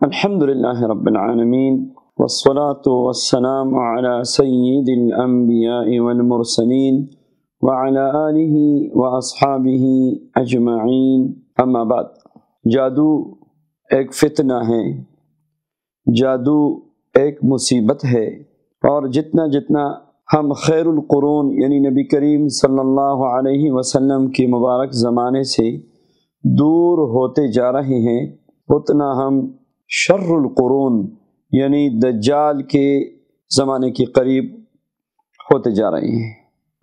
الحمدللہ رب العالمین والصلاة والسلام علی سید الانبیاء والمرسلین وعلی آلہ واصحابہ اجمعین، اما بعد۔ جادو ایک فتنہ ہے، جادو ایک مصیبت ہے، اور جتنا ہم خیر القرون یعنی نبی کریم صلی اللہ علیہ وسلم کے مبارک زمانے سے دور ہوتے جا رہے ہیں، اتنا ہم شر القرون یعنی دجال کے زمانے کے قریب ہوتے جا رہے ہیں،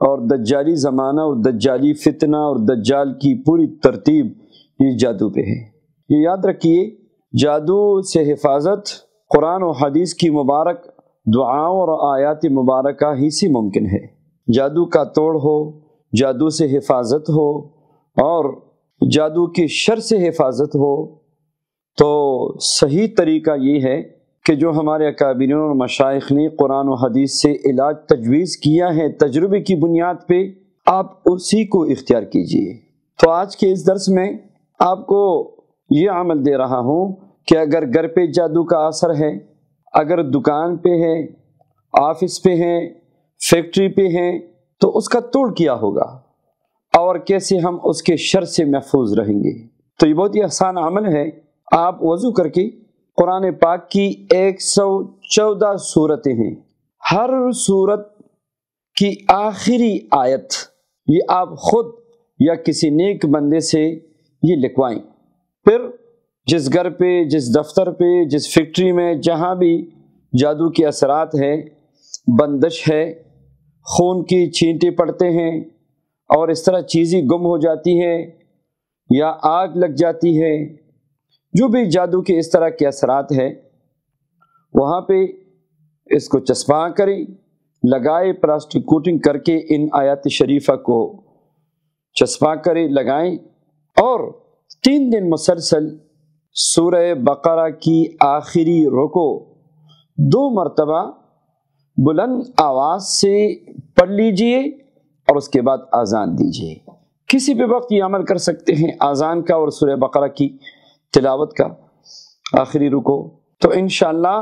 اور دجالی زمانہ اور دجالی فتنہ اور دجال کی پوری ترتیب یہ جادو پہ ہے۔ یہ یاد رکھیے، جادو سے حفاظت قرآن و حدیث کی مبارک دعاؤں اور آیات مبارکہ ہی سے ممکن ہے۔ جادو کا توڑ ہو، جادو سے حفاظت ہو، اور جادو کے شر سے حفاظت ہو، تو صحیح طریقہ یہ ہے کہ جو ہمارے اکابرین اور مشائخ نے قرآن و حدیث سے علاج تجویز کیا ہے تجربے کی بنیاد پہ، آپ اسی کو اختیار کیجئے۔ تو آج کے اس درس میں آپ کو یہ عمل دے رہا ہوں کہ اگر گھر پہ جادو کا اثر ہے، اگر دکان پہ ہے، آفس پہ ہے، فیکٹری پہ ہے، تو اس کا توڑ کیا ہوگا اور کیسے ہم اس کے شر سے محفوظ رہیں گے۔ تو یہ بہت ہی آسان عمل ہے۔ آپ وضو کر کے قرآن پاک کی 114 صورتیں ہیں، ہر صورت کی آخری آیت یہ آپ خود یا کسی نیک بندے سے یہ لکھوائیں۔ پھر جس گھر پہ، جس دفتر پہ، جس فیکٹری میں، جہاں بھی جادو کے اثرات ہے، بندش ہے، خون کی چھینٹیں پڑتے ہیں اور اس طرح چیزیں گم ہو جاتی ہیں یا آگ لگ جاتی ہے، جو بھی جادو کے اس طرح کے اثرات ہیں، وہاں پہ اس کو چسپاں کریں، لگائے، پلاسٹک کوٹنگ کر کے ان آیات شریفہ کو چسپاں کریں، لگائیں، اور 3 دن مسلسل سورہ بقرہ کی آخری رکو 2 مرتبہ بلند آواز سے پڑھ لیجئے اور اس کے بعد اذان دیجئے۔ کسی بھی وقت یہ عمل کر سکتے ہیں، اذان کا اور سورہ بقرہ کی تلاوت کا آخری رکو، تو انشاءاللہ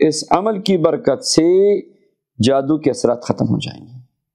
اس عمل کی برکت سے جادو کے اثرات ختم ہو جائیں گے۔